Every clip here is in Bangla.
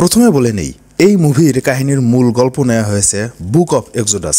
প্রথমে বলে নেই, এই মুভির কাহিনীর মূল গল্প নেওয়া হয়েছে বুক অফ এক্সোডাস,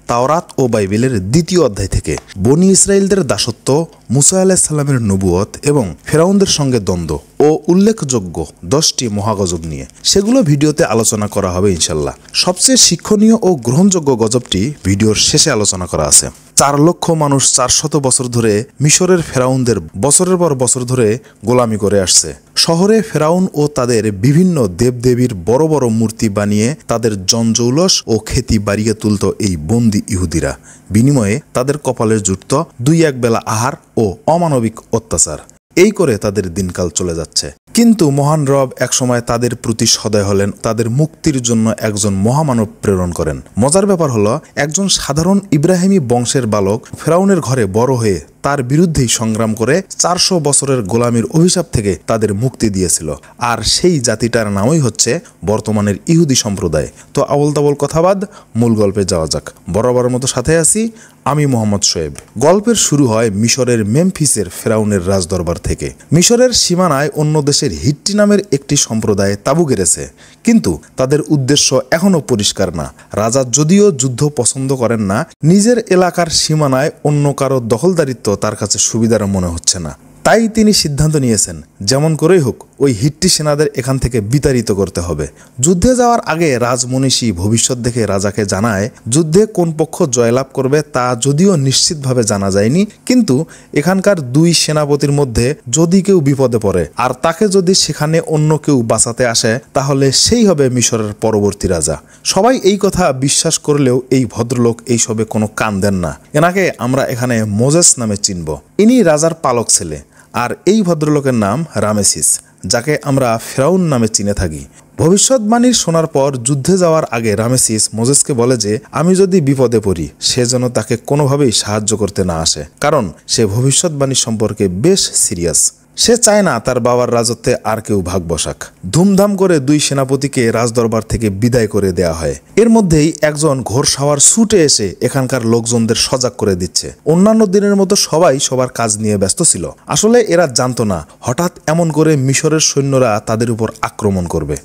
তাওরাত ও বাইবেলের দ্বিতীয় অধ্যায় থেকে। বনি ইসরায়েলদের দাসত্ব, মুসা আলাইহিস সালামের নবুয়ত এবং ফেরাউনদের সঙ্গে দ্বন্দ্ব ও উল্লেখযোগ্য 10টি মহাগজব নিয়ে। সেগুলো ভিডিওতে আলোচনা করা হবে ইনশাল্লাহ। সবচেয়ে শিক্ষণীয় ও গ্রহণযোগ্য গজবটি ভিডিওর শেষে আলোচনা করা আছে। 4 লক্ষ মানুষ 400 বছর ধরে মিশরের ফেরাউনদের বছরের পর বছর ধরে গোলামি করে আসছে। শহরে ফেরাউন ও তাদের বিভিন্ন দেবদেবীর বড় বড় মূর্তি বানিয়ে তাদের জনজৌলস ও খ্যাতি বাড়িয়ে তুলত এই বন্দি ইহুদিরা। বিনিময়ে তাদের কপালে জুটত 2-1 বেলা আহার ও অমানবিক অত্যাচার। এই করে তাদের দিনকাল চলে যাচ্ছে। কিন্তু মহান রব একসময় তাদের প্রতি সদয় হলেন, তাদের মুক্তির জন্য একজন মহামানব প্রেরণ করেন। মজার ব্যাপার হলো, একজন সাধারণ ইব্রাহিমী বংশের বালক ফেরাউনের ঘরে বড় হয়ে তার বিরুদ্ধেই সংগ্রাম করে 400 বছরের গোলামির অভিশাপ থেকে তাদের মুক্তি দিয়েছিল। আর সেই জাতিটার নামই হচ্ছে বর্তমানের ইহুদি সম্প্রদায়। তো আবল তাবল কথা বাদ, মূল গল্পে যাওয়া যাক। বরাবরের মতো সাথে আছি আমি মোহাম্মদ শোয়েব। গল্পের শুরু হয় মিশরের মেমফিসের ফেরাউনের রাজদরবার থেকে। মিশরের সীমানায় অন্য দেশের হিট্টি নামের একটি সম্প্রদায় তাঁবু গেড়েছে, কিন্তু তাদের উদ্দেশ্য এখনও পরিষ্কার না। রাজা যদিও যুদ্ধ পছন্দ করেন না, নিজের এলাকার সীমানায় অন্য কারো দখলদারিত্ব তার কাছে সুবিধার মনে হচ্ছে না। তাই তিনি সিদ্ধান্ত নিয়েছেন, যেমন করেই হোক ওই হিট্টি সেনাদের এখান থেকে বিতাড়িত করতে হবে। যুদ্ধে যাওয়ার আগে রাজমনীষী ভবিষ্যৎ দেখে রাজাকে জানায়, যুদ্ধে কোন পক্ষ জয়লাভ করবে তা যদিও নিশ্চিতভাবে জানা যায়নি, কিন্তু এখানকার 2 সেনাপতির মধ্যে যদি কেউ বিপদে পড়ে আর তাকে যদি সেখানে অন্য কেউ বাঁচাতে আসে, তাহলে সেই হবে মিশরের পরবর্তী রাজা। সবাই এই কথা বিশ্বাস করলেও এই ভদ্রলোক এইসবে কোনো কান দেন না। এনাকে আমরা এখানে মোজেস নামে চিনব। ইনি রাজার পালক ছেলে, আর এই ভদ্রলোকের নাম রামেসিস, যাকে আমরা ফেরাউন নামে চিনে থাকি। ভবিষ্যৎবাণী শোনার পর যুদ্ধে যাওয়ার আগে রামেসিস মোজেসকে বলে যে আমি যদি বিপদে পড়ি সে যেন তাকে কোনোভাবেই সাহায্য করতে না আসে, কারণ সে ভবিষ্যৎবাণী সম্পর্কে বেশ সিরিয়াস। সে চায় না তার বাবার রাজত্বে আর কেউ ভাগ বসাক। ধুমধাম করে 2 সেনাপতিকে রাজদরবার থেকে বিদায় করে দেয়া হয়। এর মধ্যেই একজন ঘোড়সাওয়ার ছুটে এসে এখানকার লোকজনদের সজাগ করে দিচ্ছে। অন্যান্য দিনের মতো সবাই সবার কাজ নিয়ে ব্যস্ত ছিল। আসলে এরা জানতো না হঠাৎ এমন করে মিশরের সৈন্যরা তাদের উপর আক্রমণ করবে।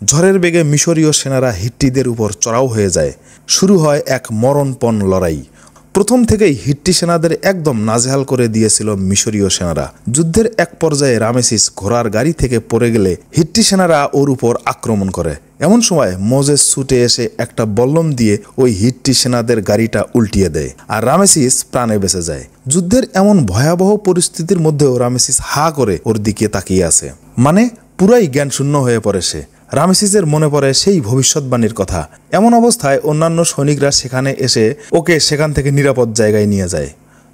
ঝড়ের বেগে মিশরীয় সেনারা হিট্টিদের উপর চড়াও হয়ে যায়। শুরু হয় এক মরণপণ লড়াই। প্রথম থেকেই হিট্টি সেনাদের একদম নাজেহাল করে দিয়েছিল মিশরীয় সেনারা। যুদ্ধের এক পর্যায়ে রামেসিস ঘোড়ার গাড়ি থেকে পড়ে গেলে হিট্টি সেনারা ওর উপর আক্রমণ করে। এমন সময় মোজেস ছুটে এসে একটা বল্লম দিয়ে ওই হিট্টি সেনাদের গাড়িটা উল্টিয়ে দেয়, আর রামেসিস প্রাণে বেঁচে যায়। যুদ্ধের এমন ভয়াবহ পরিস্থিতির মধ্যেও রামেসিস হা করে ওর দিকে তাকিয়ে আছে, মানে পুরাই জ্ঞানশূন্য হয়ে পড়ে সে। রামেসিসের মনে পড়ে সেই ভবিষ্যৎবাণীর কথা। এমন অবস্থায় অন্যান্য সৈনিকরা সেখানে এসে ওকে সেখান থেকে নিরাপদ জায়গায় নিয়ে যায়।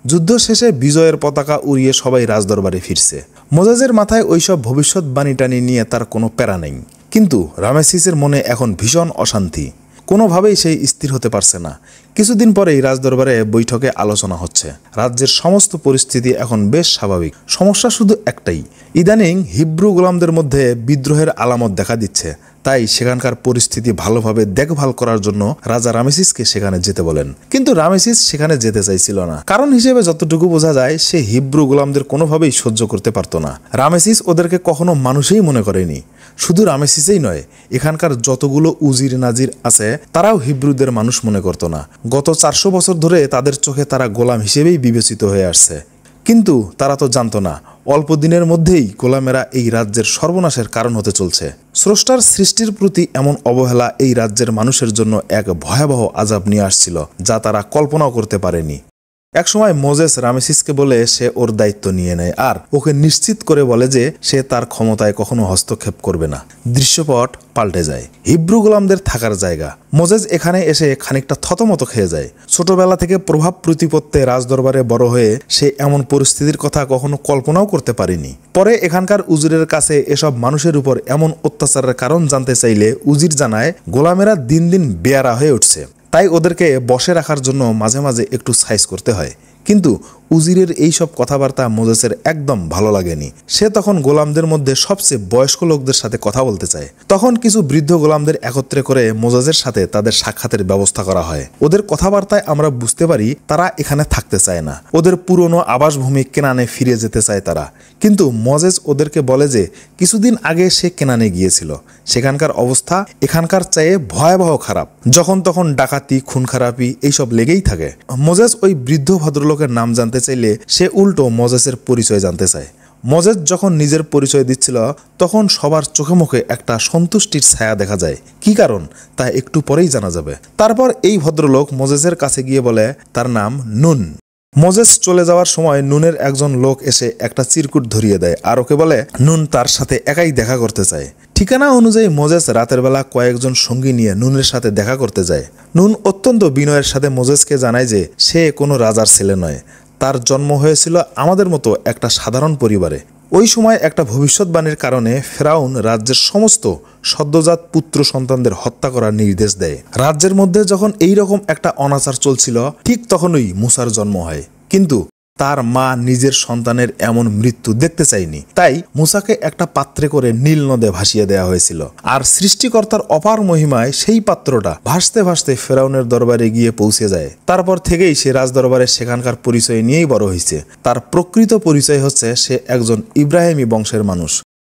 যুদ্ধ শেষে বিজয়ের পতাকা উড়িয়ে সবাই রাজদরবারে ফিরছে। মোজেসের মাথায় ওইসব ভবিষ্যৎবাণীটানি নিয়ে তার কোনো প্যারা নেই, কিন্তু রামেসিসের মনে এখন ভীষণ অশান্তি। কোনোভাবেই সেই স্থির হতে পারছে না। কিছুদিন পরেই রাজদরবারে বৈঠকে আলোচনা হচ্ছে। রাজ্যের সমস্ত পরিস্থিতি এখন বেশ স্বাভাবিক। সমস্যা শুধু একটাই, ইদানিং হিব্রু গোলামদের মধ্যে বিদ্রোহের আলামত দেখা দিচ্ছে। তাই সেখানকার পরিস্থিতি ভালোভাবে দেখভাল করার জন্য রাজা রামেসিসকে সেখানে যেতে বলেন। কিন্তু রামেসিস সেখানে যেতে চাইছিল না। কারণ হিসেবে যতটুকু বোঝা যায়, সে হিব্রু গোলামদের কোনোভাবেই সহ্য করতে পারত না। রামেসিস ওদেরকে কখনো মানুষই মনে করেনি। শুধু রামেসিসই নয়, এখানকার যতগুলো উজির নাজির আছে তারাও হিব্রুদের মানুষ মনে করত না। গত 400 বছর ধরে তাদের চোখে তারা গোলাম হিসেবেই বিবেচিত হয়ে আসছে। কিন্তু তারা তো জানতো না, অল্প দিনের মধ্যেই গোলামেরা এই রাজ্যের সর্বনাশের কারণ হতে চলছে। স্রষ্টার সৃষ্টির প্রতি এমন অবহেলা এই রাজ্যের মানুষের জন্য এক ভয়াবহ আযাব নিয়ে আসছিল, যা তারা কল্পনাও করতে পারেনি। একসময় মোজেস রামেসিসকে বলে সে ওর দায়িত্ব নিয়ে নেয়, আর ওকে নিশ্চিত করে বলে যে সে তার ক্ষমতায় কখনো হস্তক্ষেপ করবে না। দৃশ্যপট পাল্টে যায়। হিব্রু গোলামদের থাকার জায়গা। মোজেস এখানে এসে খানিকটা থতমত খেয়ে যায়। ছোটবেলা থেকে প্রভাব প্রতিপত্তি রাজদরবারে বড় হয়ে সে এমন পরিস্থিতির কথা কখনো কল্পনাও করতে পারেনি। পরে এখানকার উজিরের কাছে এসব মানুষের উপর এমন অত্যাচারের কারণ জানতে চাইলে উজির জানায়, গোলামেরা দিন দিন বেয়ারা হয়ে উঠছে, তাই ওদেরকে বসে রাখার জন্য মাঝে মাঝে একটু সাইজ করতে হয়। কিন্তু উজিরের এইসব কথাবার্তা মোজেসের একদম ভালো লাগেনি। সে তখন গোলামদের মধ্যে সবচেয়ে বয়স্ক লোকদের সাথে কথা বলতে চায়। তখন কিছু বৃদ্ধ গোলামদের একত্রে করে মোজেসের সাথে তাদের সাক্ষাতের ব্যবস্থা করা হয়। ওদের কথাবার্তায় আমরা বুঝতে পারি তারা এখানে থাকতে চায় না, ওদের পুরনো আবাসভূমি কেনানে ফিরে যেতে চায় তারা। কিন্তু মোজেস ওদেরকে বলে যে কিছুদিন আগে সে কেনানে গিয়েছিল, সেখানকার অবস্থা এখানকার চেয়ে ভয়াবহ খারাপ, যখন তখন ডাকাতি, খুন খারাপি এইসব লেগেই থাকে। মোজেস ওই বৃদ্ধ ভদ্রলোকের নাম জানতে চাইলে সে উল্টো মোজেসের পরিচয় জানতে চায়। মোজেস যখন নিজের পরিচয় দিচ্ছিল তখন সবার চোখে মুখে একটা সন্তুষ্টির ছায়া দেখা যায়। কি কারণ তা একটু পরেই জানা যাবে। তারপর এই ভদ্রলোক মোজেসের কাছে গিয়ে বলে তার নাম নুন। মোজেস চলে যাওয়ার সময় নুনের একজন লোক এসে একটা চিরকুট ধরিয়ে দেয় আর ওকে বলে নুন তার সাথে একাই দেখা করতে চায়। ঠিকানা অনুযায়ী মোজেস রাতের বেলা কয়েকজন সঙ্গী নিয়ে নুনের সাথে দেখা করতে যায়। নুন অত্যন্ত বিনয়ের সাথে মোজেসকে জানায় যে সে কোনো রাজার ছেলে নয়, তার জন্ম হয়েছিল আমাদের মতো একটা সাধারণ পরিবারে। ওই সময় একটা ভবিষ্যৎবাণীর কারণে ফেরাউন রাজ্যের সমস্ত সদ্যজাত পুত্র সন্তানদের হত্যা করার নির্দেশ দেয়। রাজ্যের মধ্যে যখন এইরকম একটা অনাচার চলছিল ঠিক তখনই মুসার জন্ম হয়। কিন্তু তার মা নিজের সন্তানের এমন মৃত্যু দেখতে চায়নি, তাই মুসাকে একটা পাত্রে করে নীল নদে ভাসিয়ে দেওয়া হয়েছিল। আর সৃষ্টিকর্তার অপার মহিমায় সেই পাত্রটা ভাসতে ভাসতে ফেরাউনের দরবারে গিয়ে পৌঁছে যায়। তারপর থেকেই সে রাজদরবারে সেখানকার পরিচয় নিয়েই বড় হয়েছে। তার প্রকৃত পরিচয় হচ্ছে সে একজন ইব্রাহিমী বংশের মানুষ।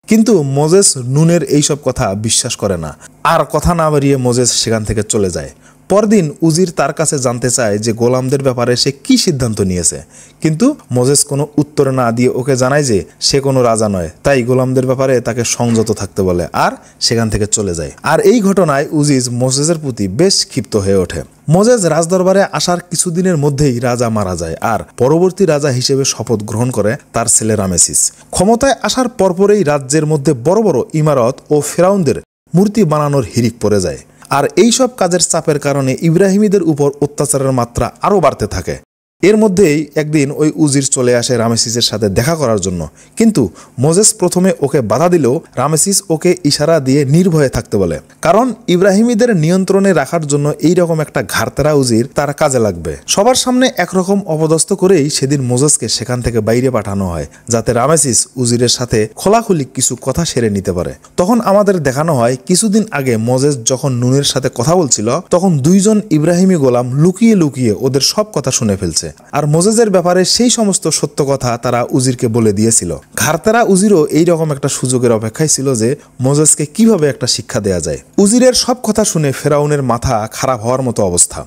কিন্তু মোজেস নুনের এইসব কথা বিশ্বাস করে না, আর কথা না বাড়িয়ে মোজেস সেখান থেকে চলে যায়। পরদিন উজির তার কাছে জানতে চায় যে গোলামদের ব্যাপারে সে কি সিদ্ধান্ত নিয়েছে, কিন্তু মোজেস কোনো উত্তর না দিয়ে ওকে জানায় যে সে কোনো রাজা নয়, তাই গোলামদের ব্যাপারে তাকে সংযত থাকতে বলে আর সেখান থেকে চলে যায়। আর এই ঘটনায় উজিজ মোজেসের প্রতি বেশ ক্ষিপ্ত হয়ে ওঠে। মোজেস রাজদরবারে আসার কিছুদিনের মধ্যেই রাজা মারা যায় আর পরবর্তী রাজা হিসেবে শপথ গ্রহণ করে তার ছেলে রামেসিস। ক্ষমতায় আসার পরপরেই রাজ্যের মধ্যে বড় বড় ইমারত ও ফেরাউনদের মূর্তি বানানোর হিড়িক পড়ে যায়। আর এইসব কাজের চাপের কারণে ইব্রাহিমীদের উপর অত্যাচারের মাত্রা আরও বাড়তে থাকে। এর মধ্যেই একদিন ওই উজির চলে আসে রামেসিসের সাথে দেখা করার জন্য, কিন্তু মোজেস প্রথমে ওকে বাধা দিলেও রামেসিস ওকে ইশারা দিয়ে নির্ভয়ে থাকতে বলে, কারণ ইব্রাহিমীদের নিয়ন্ত্রণে রাখার জন্য এইরকম একটা ঘাড়তেরা উজির তার কাজে লাগবে। সবার সামনে একরকম অপদস্থ করেই সেদিন মোজেসকে সেখান থেকে বাইরে পাঠানো হয়, যাতে রামেসিস উজিরের সাথে খোলাখুলি কিছু কথা সেরে নিতে পারে। তখন আমাদের দেখানো হয় কিছুদিন আগে মোজেস যখন নুনের সাথে কথা বলছিল তখন দুইজন ইব্রাহিমী গোলাম লুকিয়ে লুকিয়ে ওদের সব কথা শুনে ফেলছে, আর মোজেসের ব্যাপারে সেই সমস্ত সত্য কথা তারা উজিরকে বলে দিয়েছিল। ঘাড়তেরা উজিরও এইরকম একটা সুযোগের অপেক্ষায় ছিল যে মোজেসকে কিভাবে একটা শিক্ষা দেয়া যায়। উজিরের সব কথা শুনে ফেরাউনের মাথা খারাপ হওয়ার মতো অবস্থা।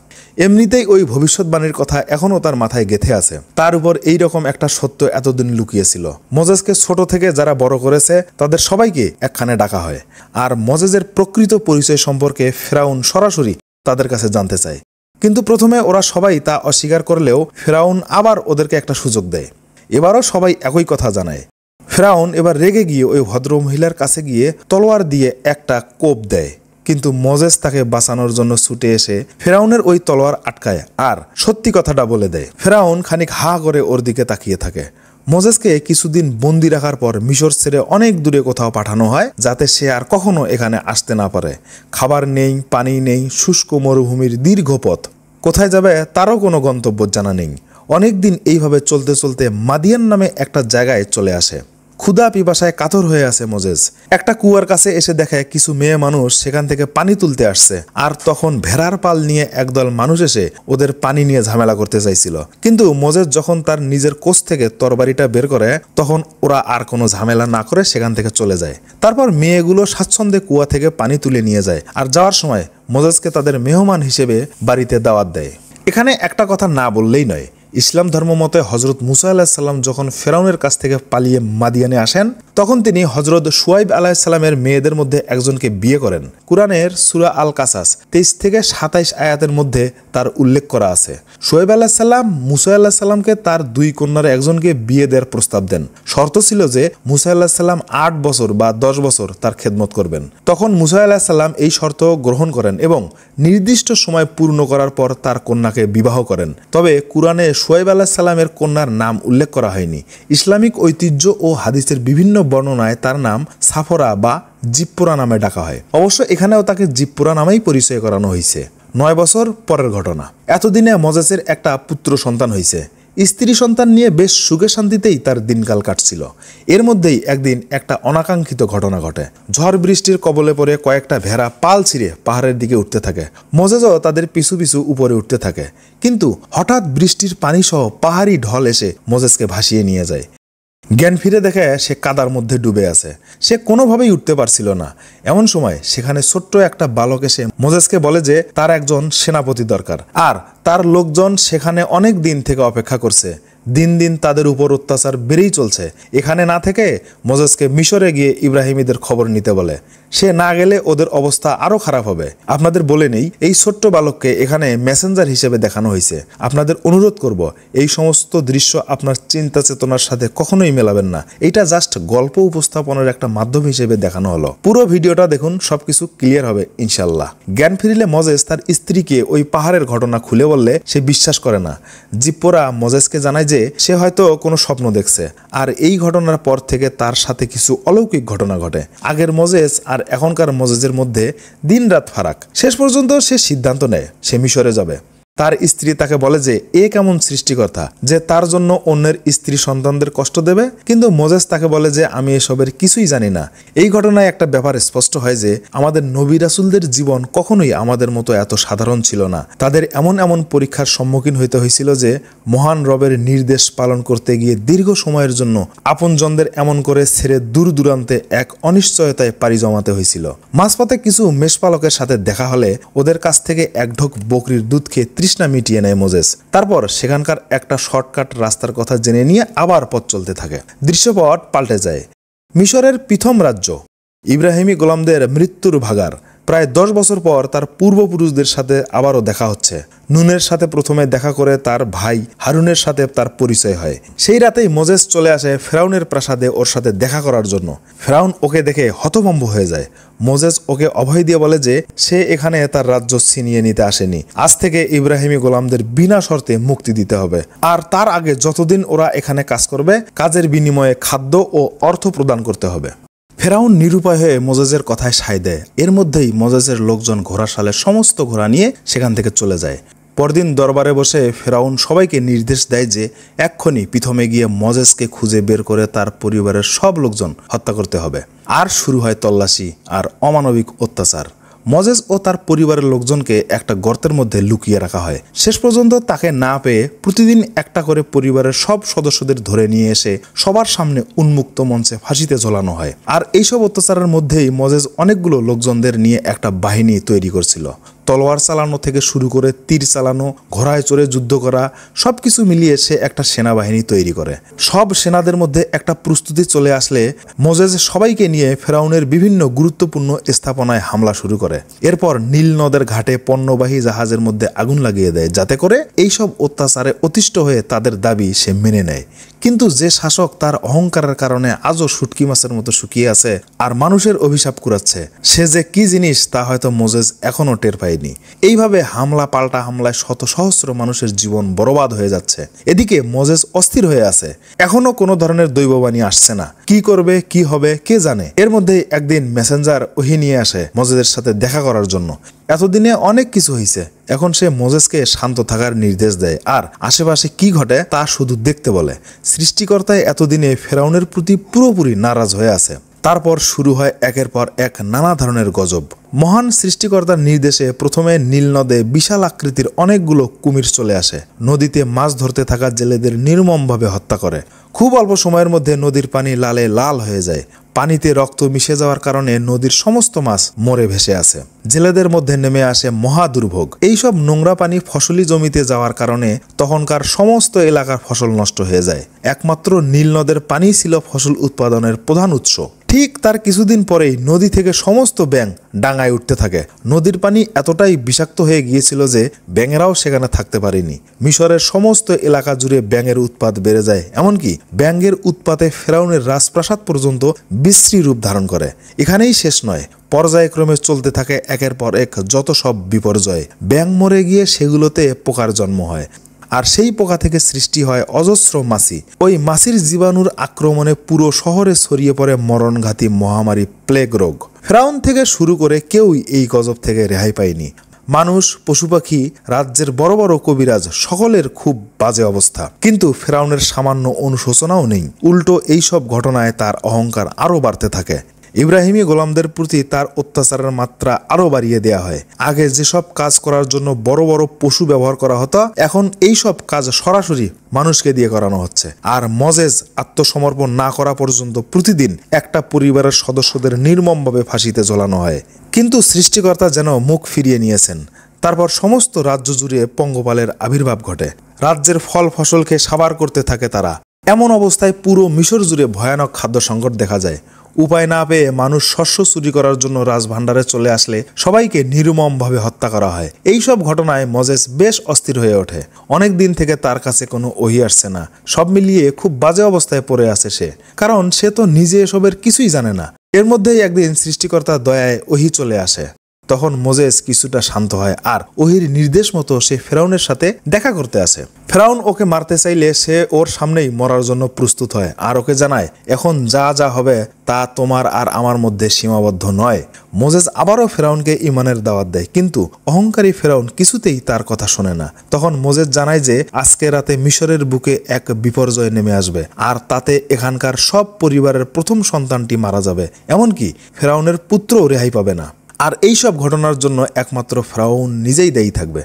এমনিতেই ওই ভবিষ্যৎবাণীর কথা এখনও তার মাথায় গেঁথে আছে, তার উপর এইরকম একটা সত্য এতদিন লুকিয়েছিল। মোজেসকে ছোট থেকে যারা বড় করেছে তাদের সবাইকে একখানে ডাকা হয়, আর মোজেসের প্রকৃত পরিচয় সম্পর্কে ফেরাউন সরাসরি তাদের কাছে জানতে চায়। কিন্তু প্রথমে ওরা সবাই তা অস্বীকার করলেও ফেরাউন আবার ওদেরকে একটা সুযোগ দেয়। এবারও সবাই একই কথা জানায়। ফেরাউন এবার রেগে গিয়ে ওই ভদ্র মহিলার কাছে গিয়ে তলোয়ার দিয়ে একটা কোপ দেয়, কিন্তু মোজেস তাকে বাঁচানোর জন্য ছুটে এসে ফেরাউনের ওই তলোয়ার আটকায় আর সত্যি কথাটা বলে দেয়। ফেরাউন খানিক হা করে ওর দিকে তাকিয়ে থাকে। মোজেসকে কিছুদিন বন্দি রাখার পর মিশর ছেড়ে অনেক দূরে কোথাও পাঠানো হয়, যাতে সে আর কখনো এখানে আসতে না পারে। খাবার নেই, পানি নেই, শুষ্ক মরুভূমির দীর্ঘ পথ, কোথায় যাবে তারও কোনো গন্তব্য জানা নেই। অনেকদিন এইভাবে চলতে চলতে মাদিয়ান নামে একটা জায়গায় চলে আসে। ক্ষুধা পিপাসায় কাতর হয়ে আছে মোজেস। একটা কুয়ার কাছে এসে দেখে কিছু মেয়ে মানুষ সেখান থেকে পানি তুলতে আসছে, আর তখন ভেড়ার পাল নিয়ে একদল মানুষ এসে ওদের পানি নিয়ে ঝামেলা করতে চাইছিল। কিন্তু মোজেস যখন তার নিজের কোষ থেকে তরবারিটা বের করে তখন ওরা আর কোনো ঝামেলা না করে সেখান থেকে চলে যায়। তারপর মেয়েগুলো স্বাচ্ছন্দ্যে কুয়া থেকে পানি তুলে নিয়ে যায়, আর যাওয়ার সময় মোজেসকে তাদের মেহমান হিসেবে বাড়িতে দাওয়াত দেয়। এখানে একটা কথা না বললেই নয়, ইসলাম ধর্ম মতে হজরত মুসা আলাহিসাল্লাম যখন ফেরাউনের কাছ থেকে পালিয়ে মাদিয়ানে আসেন তখন তিনি হজরত শুয়াইব আলাহিসাল্লামের মেয়েদের মধ্যে একজনকে বিয়ে করেন। কুরআনের সূরা আল কাসাস 23 থেকে 27 আয়াতের মধ্যে তার উল্লেখ করা আছে। শুয়াইব আলাহিসাল্লাম মুসা আলাহিসাল্লামকে তার 2 কন্যার একজনকে বিয়ে দেওয়ার প্রস্তাব দেন। শর্ত ছিল যে মুসা আলাহিসাল্লাম 8 বছর বা 10 বছর তার খেদমত করবেন। তখন মুসা আলাহিসাল্লাম এই শর্ত গ্রহণ করেন এবং নির্দিষ্ট সময় পূর্ণ করার পর তার কন্যাকে বিবাহ করেন। তবে কুরআনে শুয়াইব আলাহিসাল্লামের কন্যার নাম উল্লেখ করা হয়নি। ইসলামিক ঐতিহ্য ও হাদিসের বিভিন্ন বর্ণনায় তার নাম সাফরা বা জিপ্পোরা নামে ডাকা হয়। অবশ্য এখানেও তাকে জিপ্পোরা নামেই পরিচয় করানো হয়েছে। 9 বছর পরের ঘটনা। এতদিনে মোজেসের একটা পুত্র সন্তান হয়েছে। স্ত্রী সন্তান নিয়ে বেশ সুখে শান্তিতেই তার দিনকাল কাটছিল। এর মধ্যেই একদিন একটা অনাকাঙ্ক্ষিত ঘটনা ঘটে। ঝড় বৃষ্টির কবলে পড়ে কয়েকটা ভেড়া পাল ছিঁড়ে পাহাড়ের দিকে উঠতে থাকে। মোজেজও তাদের পিছু পিছু উপরে উঠতে থাকে, কিন্তু হঠাৎ বৃষ্টির পানি সহ পাহাড়ি ঢল এসে মোজেজকে ভাসিয়ে নিয়ে যায়। জ্ঞান ফিরে দেখে সে কাদার মধ্যে ডুবে আছে। সে কোনোভাবেই উঠতে পারছিল না। এমন সময় সেখানে ছোট্ট একটা বালক এসে মোজেসকে বলে যে তার একজন সেনাপতি দরকার, আর তার লোকজন সেখানে অনেক দিন থেকে অপেক্ষা করছে। দিন দিন তাদের উপর অত্যাচার বেড়েই চলছে। এখানে না থেকে মোজেসকে মিশরে গিয়ে ইব্রাহিমীদের খবর নিতে বলে। সে না গেলে ওদের অবস্থা আরো খারাপ হবে। আপনাদের বলে নেই, এই ছোট্ট বালককে এখানে মেসেঞ্জার হিসেবে দেখানো হয়েছে। আপনাদের অনুরোধ করব, এই সমস্ত দৃশ্য আপনার চিন্তা চেতনার সাথে কখনোই মেলাবেন না। এটা জাস্ট গল্প উপস্থাপনের একটা মাধ্যম হিসেবে দেখানো হলো। পুরো ভিডিওটা দেখুন, সবকিছু ক্লিয়ার হবে ইনশাল্লাহ। জ্ঞান ফিরিলে মোজেস তার স্ত্রীকে ওই পাহাড়ের ঘটনা খুলে বললে সে বিশ্বাস করে না। জিপ্পোরা মোজেসকে জানায় যে সে হয়তো কোনো স্বপ্ন দেখছে, আর এই ঘটনার পর থেকে তার সাথে কিছু অলৌকিক ঘটনা ঘটে। আগের মোজেস আর এখনকার মোজেসের মধ্যে দিন রাত ফারাক। শেষ পর্যন্ত সে সিদ্ধান্ত নেয় সে মিশরে যাবে। তার স্ত্রী তাকে বলে যে এ কেমন সৃষ্টিকর্তা যে তার জন্য অন্যের স্ত্রী সন্তানদের কষ্ট দেবে। কিন্তু মোজেস তাকে বলে যে আমি এসবের কিছুই জানি না। এই ঘটনায় একটা ব্যাপার স্পষ্ট হয় যে আমাদের নবী রাসূলদের জীবন কখনোই আমাদের মতো এত সাধারণ ছিল না। তাদের এমন এমন পরীক্ষার সম্মুখীন হইতে হয়েছিল যে মহান রবের নির্দেশ পালন করতে গিয়ে দীর্ঘ সময়ের জন্য আপনজনদের এমন করে ছেড়ে দূর দূরান্তে এক অনিশ্চয়তায় পাড়ি জমাতে হয়েছিল। মাঝপথে কিছু মেষপালকের সাথে দেখা হলে ওদের কাছ থেকে এক ঢোক বকরির দুধ খেয়ে তৃষ্ণা মিটিয়ে নেয় মোজেস। তারপর সেখানকার একটা শর্টকাট রাস্তার কথা জেনে নিয়ে আবার পথ চলতে থাকে। দৃশ্যপট পাল্টে যায়। মিশরের প্রথম রাজ্য, ইব্রাহিমী গোলামদের মৃত্যুর ভাগার। প্রায় 10 বছর পর তার পূর্বপুরুষদের সাথে আবারও দেখা হচ্ছে। নুনের সাথে প্রথমে দেখা করে তার ভাই হারুনের সাথে তার পরিচয় হয়। সেই রাতেই মোজেস চলে আসে ফেরাউনের প্রাসাদে ওর সাথে দেখা করার জন্য। ফেরাউন ওকে দেখে হতভম্ব হয়ে যায়। মোজেস ওকে অভয় দিয়ে বলে যে সে এখানে তার রাজ্য ছিনিয়ে নিতে আসেনি। আজ থেকে ইব্রাহিমী গোলামদের বিনা শর্তে মুক্তি দিতে হবে, আর তার আগে যতদিন ওরা এখানে কাজ করবে কাজের বিনিময়ে খাদ্য ও অর্থ প্রদান করতে হবে। ফেরাউন নিরুপায় হয়ে মোজেসের কথায় সায় দেয়। এর মধ্যেই মোজেসের লোকজন ঘোড়াশালের সমস্ত ঘোড়া নিয়ে সেখান থেকে চলে যায়। পরদিন দরবারে বসে ফেরাউন সবাইকে নির্দেশ দেয় যে এক্ষুনি প্রথমে গিয়ে মোজেসকে খুঁজে বের করে তার পরিবারের সব লোকজন হত্যা করতে হবে। আর শুরু হয় তল্লাশি আর অমানবিক অত্যাচার। মোজেস ও তার পরিবারের লোকজনকে একটা গর্তের মধ্যে লুকিয়ে রাখা হয়। শেষ পর্যন্ত তাকে না পেয়ে প্রতিদিন একটা করে পরিবারের সব সদস্যদের ধরে নিয়ে এসে সবার সামনে উন্মুক্ত মঞ্চে ফাঁসিতে ঝোলানো হয়। আর এইসব অত্যাচারের মধ্যেই মোজেস অনেকগুলো লোকজনদের নিয়ে একটা বাহিনী তৈরি করছিল। তলোয়ার চালানো থেকে শুরু করে তীর চালানো, ঘোড়ায় চড়ে যুদ্ধ করা, সবকিছু মিলিয়ে সে একটা সেনাবাহিনী তৈরি করে। সব সেনাদের মধ্যে একটা প্রস্তুতি চলে আসলে মোজেস সবাইকে নিয়ে ফেরাউনের বিভিন্ন গুরুত্বপূর্ণ স্থাপনায় হামলা শুরু করে। এরপর নীল নদের ঘাটে পণ্যবাহী জাহাজের মধ্যে আগুন লাগিয়ে দেয়, যাতে করে এইসব অত্যাচারে অতিষ্ঠ হয়ে তাদের দাবি সে মেনে নেয়। কিন্তু যে শাসক তার অহংকারের কারণে আজও শুটকি মাছের মতো শুকিয়ে আছে আর মানুষের অভিশাপ কুড়াচ্ছে, সে যে কি জিনিস তা হয়তো মোজেস এখনো টের পায়নি। এইভাবে হামলা পাল্টা হামলায় শত সহস্র মানুষের জীবন বরবাদ হয়ে যাচ্ছে। এদিকে মোজেস অস্থির হয়ে আছে। এখনো কোনো ধরনের দৈববাণী আসছে না। কি করবে, কি হবে, কে জানে। এর মধ্যে একদিন মেসেঞ্জার ওহি নিয়ে আসে মোজেসের সাথে দেখা করার জন্য। এতদিনে অনেক কিছু হয়েছে। এখন সে মোজেসকে শান্ত থাকার নির্দেশ দেয় আর আশেপাশে কি ঘটে তা শুধু দেখতে বলে। সৃষ্টিকর্তায় এতদিনে ফেরাউনের প্রতি পুরোপুরি নারাজ হয়ে আছে। তারপর শুরু হয় একের পর এক নানা ধরনের গজব। মহান সৃষ্টিকর্তার নির্দেশে প্রথমে নীল নদে বিশাল আকৃতির অনেকগুলো কুমির চলে আসে। নদীতে মাছ ধরতে থাকা জেলেদের নির্মমভাবে হত্যা করে। খুব অল্প সময়ের মধ্যে নদীর পানি লালে লাল হয়ে যায়। পানিতে রক্ত মিশে যাওয়ার কারণে নদীর সমস্ত মাছ মরে ভেসে আছে। জেলেদের মধ্যে নেমে আসে মহা দুর্ভোগ। এইসব নোংরা পানি ফসলি জমিতে যাওয়ার কারণে তখনকার সমস্ত এলাকার ফসল নষ্ট হয়ে যায়। একমাত্র নীল নদের পানি ছিল ফসল উৎপাদনের প্রধান উৎস। ঠিক তার কিছুদিন পরেই নদী থেকে সমস্ত ব্যাঙ ডাঙায় উঠতে থাকে। নদীর পানি এতটাই বিষাক্ত হয়ে গিয়েছিল যে ব্যাঙেরাও সেখানে থাকতে পারেনি। মিশরের সমস্ত এলাকা জুড়ে ব্যাঙের উৎপাত বেড়ে যায়। এমনকি ব্যাঙের উৎপাতে ফেরাউনের রাজপ্রাসাদ পর্যন্ত বিশ্রী রূপ ধারণ করে। এখানেই শেষ নয়, পর্যায়ক্রমে চলতে থাকে একের পর এক যত সব বিপর্যয়। ব্যাঙ মরে গিয়ে সেগুলোতে পোকার জন্ম হয়, আর সেই পোকা থেকে সৃষ্টি হয় অজস্র মাছি। ওই মাছির জীবাণুর আক্রমণে পুরো শহরে ছড়িয়ে পড়ে মরণঘাতী মহামারী প্লেগ রোগ। ফেরাউন থেকে শুরু করে কেউই এই গজব থেকে রেহাই পায়নি। মানুষ, পশু পাখি, রাজ্যের বড় বড় কবিরাজ সকলের খুব বাজে অবস্থা। কিন্তু ফেরাউনের সামান্য অনুশোচনাও নেই, উল্টো এইসব ঘটনায় তার অহংকার আরও বাড়তে থাকে। ইব্রাহিমী গোলামদের প্রতি তার অত্যাচারের মাত্রা আরও বাড়িয়ে দেয়া হয়। আগে যেসব কাজ করার জন্য বড় বড় পশু ব্যবহার করা হতো, এখন এই সব কাজ সরাসরি মানুষকে দিয়ে করানো হচ্ছে। আর মজেজ আত্মসমর্পণ না করা পর্যন্ত প্রতিদিন একটা পরিবারের সদস্যদের নির্মমভাবে ফাঁসিতে ঝোলানো হয়। কিন্তু সৃষ্টিকর্তা যেন মুখ ফিরিয়ে নিয়েছেন। তারপর সমস্ত রাজ্য জুড়ে পঙ্গপালের আবির্ভাব ঘটে। রাজ্যের ফল ফসলকে সাবার করতে থাকে তারা। এমন অবস্থায় পুরো মিশর জুড়ে ভয়ানক খাদ্য সংকট দেখা যায়। উপায় না পেয়ে মানুষ শস্য চুরি করার জন্য রাজভাণ্ডারে চলে আসলে সবাইকে নির্মমভাবে হত্যা করা হয়। এইসব ঘটনায় মজেস বেশ অস্থির হয়ে ওঠে। অনেক দিন থেকে তার কাছে কোনো ওহী আসছে না। সব মিলিয়ে খুব বাজে অবস্থায় পড়ে আছে সে, কারণ সে তো নিজে এসবের কিছুই জানে না। এর মধ্যেই একদিন সৃষ্টিকর্তার দয়ায় ওহী চলে আসে। তখন মোজেস কিছুটা শান্ত হয় আর ওহির নির্দেশ মতো সে ফেরাউনের সাথে দেখা করতে আসে। ফেরাউন ওকে মারতে চাইলে সে ওর সামনেই মরার জন্য প্রস্তুত হয় আর ওকে জানায়, এখন যা যা হবে তা তোমার আর আমার মধ্যে সীমাবদ্ধ নয়। মোজেস আবারও ফেরাউনকে ইমানের দাওয়াত দেয়, কিন্তু অহংকারী ফেরাউন কিছুতেই তার কথা শোনে না। তখন মোজেস জানায় যে আজকে রাতে মিশরের বুকে এক বিপর্যয় নেমে আসবে আর তাতে এখানকার সব পরিবারের প্রথম সন্তানটি মারা যাবে, এমনকি ফেরাউনের পুত্রও রেহাই পাবে না। আর এইসব ঘটনার জন্য একমাত্র ফেরাউন নিজেই দায়ী থাকবে।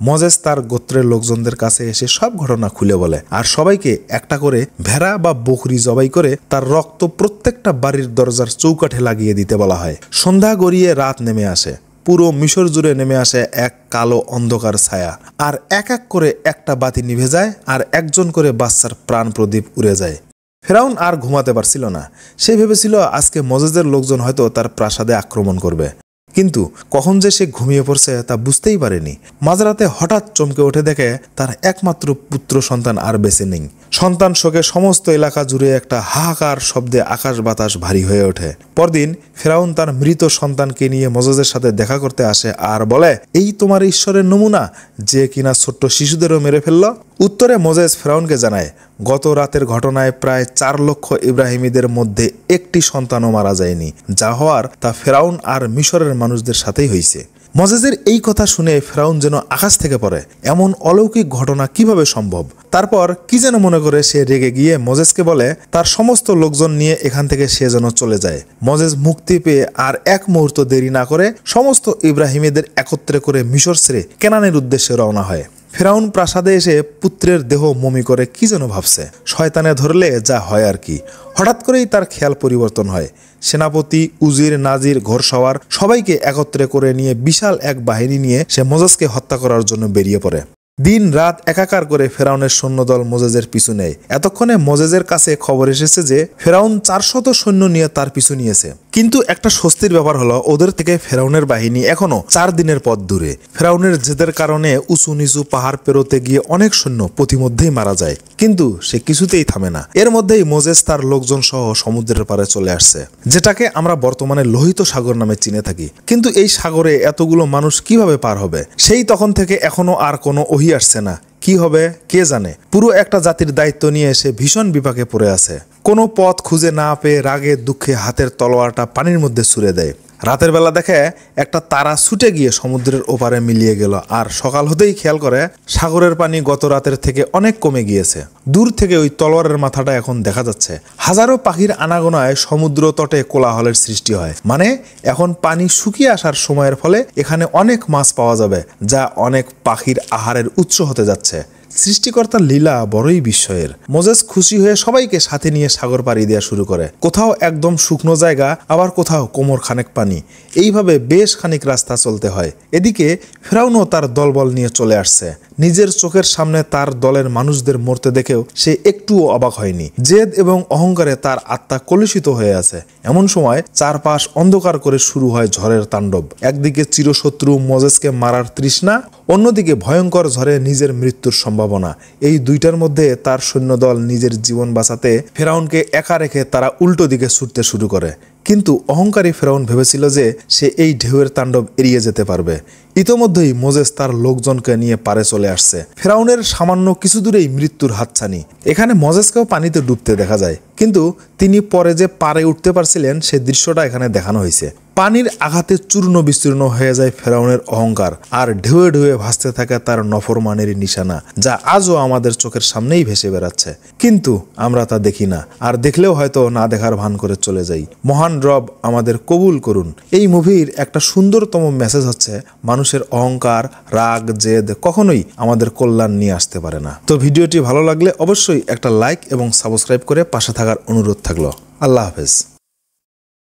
মজেস তার গোত্রের লোকজনদের কাছে এসে সব ঘটনা খুলে বলে আর সবাইকে একটা করে ভেড়া বা বকরি জবাই করে তার রক্ত প্রত্যেকটা বাড়ির দরজার চৌকাঠে লাগিয়ে দিতে বলা হয়। সন্ধ্যা গড়িয়ে রাত নেমে আসে। পুরো মিশর জুড়ে নেমে আসে এক কালো অন্ধকার ছায়া। আর এক এক করে একটা বাতি নিভে যায় আর একজন করে বাচ্চার প্রাণ প্রদীপ উড়ে যায়। ফেরাউন আর ঘুমাতে পারছিল না। সে ভেবেছিল আজকে মজেজের লোকজন হয়তো তার প্রাসাদে আক্রমণ করবে, কিন্তু কখন যে সে ঘুমিয়ে পড়ছে তা বুঝতেই পারেনি। মাঝরাতে হঠাৎ চমকে উঠে দেখে তার একমাত্র পুত্র সন্তান আর বেঁচে নেই। সন্তান শোকে সমস্ত এলাকা জুড়ে একটা হাহাকার শব্দে আকাশ বাতাস ভারী হয়ে ওঠে। পরদিন ফেরাউন তার মৃত সন্তানকে নিয়ে মজেজের সাথে দেখা করতে আসে আর বলে, এই তোমার ঈশ্বরের নমুনা যে কিনা ছোট্ট শিশুদেরও মেরে ফেলল। উত্তরে মজেস ফেরাউনকে জানায়, গত রাতের ঘটনায় প্রায় 4 লক্ষ ইব্রাহিমীদের মধ্যে একটি সন্তানও মারা যায়নি। যা হওয়ার তা ফেরাউন আর মিশরের মানুষদের সাথেই হয়েছে। মজেজের এই কথা শুনে ফেরাউন যেন আকাশ থেকে পড়ে। এমন অলৌকিক ঘটনা কিভাবে সম্ভব? তারপর কি যেন মনে করে সে রেগে গিয়ে মজেজকে বলে তার সমস্ত লোকজন নিয়ে এখান থেকে সে যেন চলে যায়। মজেজ মুক্তি পেয়ে আর এক মুহূর্ত দেরি না করে সমস্ত ইব্রাহিমীদের একত্রে করে মিশর ছেড়ে কেনানের উদ্দেশ্যে রওনা হয়। ফেরাউন প্রাসাদে এসে পুত্রের দেহ মমি করে কি যেন ভাবছে। শয়তানে ধরলে যা হয় আর কি। হঠাৎ করেই তার খেয়াল পরিবর্তন হয়। সেনাপতি, উজির, নাজির, ঘোড়সওয়ার সবাইকে একত্রে করে নিয়ে বিশাল এক বাহিনী নিয়ে সে মোজেসকে হত্যা করার জন্য বেরিয়ে পড়ে। দিন রাত একাকার করে ফেরাউনের সৈন্যদল মোজেজের পিছু নেয়। এতক্ষণে মোজেজের কাছে খবর এসেছে যে ফেরাউন 400 সৈন্য নিয়ে তার পিছু নিয়েছে। কিন্তু একটা স্বস্তির ব্যাপার হলো ওদের থেকে ফেরাউনের বাহিনী এখনো 4 দিনের পথ দূরে। ফেরাউনের জেদের কারণে উঁচু নিচু পাহাড় পেরোতে গিয়ে অনেক সৈন্য পথিমধ্যেই মারা যায়, কিন্তু সে কিছুতেই থামে না। এর মধ্যেই মোজেস তার লোকজন সহ সমুদ্রের পাড়ে চলে আসছে, যেটাকে আমরা বর্তমানে লোহিত সাগর নামে চিনে থাকি। কিন্তু এই সাগরে এতগুলো মানুষ কিভাবে পার হবে? সেই তখন থেকে এখনো আর কোনো ওহী আসছে না। কি হবে কে জানে। পুরো একটা জাতির দায়িত্ব নিয়ে এসে ভীষণ বিপাকে পড়ে আছে। কোনো পথ খুঁজে না পেয়ে রাগে দুঃখে হাতের তলোয়ারটা পানির মধ্যে ছুঁড়ে দেয়। রাতের বেলা দেখে একটা তারা ছুটে গিয়ে সমুদ্রের ওপারে মিলিয়ে গেল আর সকাল হতেই খেয়াল করে সাগরের পানি গত রাতের থেকে অনেক কমে গিয়েছে। দূর থেকে ওই তলোয়ারের মাথাটা এখন দেখা যাচ্ছে। হাজারো পাখির আনাগোনায় সমুদ্র তটে কোলাহলের সৃষ্টি হয়। মানে এখন পানি শুকিয়ে আসার সময়ের ফলে এখানে অনেক মাছ পাওয়া যাবে, যা অনেক পাখির আহারের উৎস হতে যাচ্ছে। সৃষ্টিকর্তার লীলা বড়ই বিস্ময়ের। মোজেস খুশি হয়ে সবাইকে সাথে নিয়ে সাগর পাড়ি দেওয়া শুরু করে। কোথাও একদম শুকনো জায়গা, আবার কোথাও কোমর খানেক পানি। এইভাবে বেশ খানিক রাস্তা চলতে হয়। এদিকে ফেরাউনও তার দলবল নিয়ে চলে আসছে। নিজের চোখের সামনে তার দলের মানুষদের মরতে দেখেও সে একটুও অবাক হয়নি। জেদ এবং অহংকারে তার আত্মা কলুষিত হয়ে আছে। এমন সময় চারপাশ অন্ধকার করে শুরু হয় ঝড়ের তাণ্ডব। একদিকে চিরশত্রু মোজেসকে মারার তৃষ্ণা, অন্যদিকে ভয়ঙ্কর ঝড়ে নিজের মৃত্যুর সম্ভাবনা। এই দুইটার মধ্যে তার সৈন্যদল নিজের জীবন বাঁচাতে ফেরাউনকে একা রেখে তারা উল্টো দিকে ছুটতে শুরু করে। কিন্তু অহংকারী ফেরাউন ভেবেছিল যে সে এই ঢেউয়ের তাণ্ডব এড়িয়ে যেতে পারবে। ইতোমধ্যেই মোজেস তার লোকজনকে নিয়ে পারে চলে আসছে। ফেরাউনের সামান্য কিছু দূরেই মৃত্যুর হাতছানি। এখানে মোজেসকেও পানিতে ডুবতে দেখা যায়, কিন্তু তিনি পরে যে পারে উঠতে পারছিলেন সেই দৃশ্যটা এখানে দেখানো হয়েছে। পানির আঘাতে চূর্ণ বিস্তীর্ণ হয়ে যায় ফেরাউনের অহংকার, আর ঢেউয়ে ঢেউয়ে ভাসতে থাকে তার নফরমানের নিশানা, যা আজও আমাদের চোখের সামনেই ভেসে বেড়াচ্ছে। কিন্তু আমরা তা দেখি না, আর দেখলেও হয়তো না দেখার ভান করে চলে যাই। মহান রব আমাদের কবুল করুন। এই মুভির একটা সুন্দরতম মেসেজ হচ্ছে, মানুষের অহংকার, রাগ, জেদ কখনোই আমাদের কল্যাণ নিয়ে আসতে পারে না। তো ভিডিওটি ভালো লাগলে অবশ্যই একটা লাইক এবং সাবস্ক্রাইব করে পাশে থাকার অনুরোধ থাকলো। আল্লাহ হাফেজ।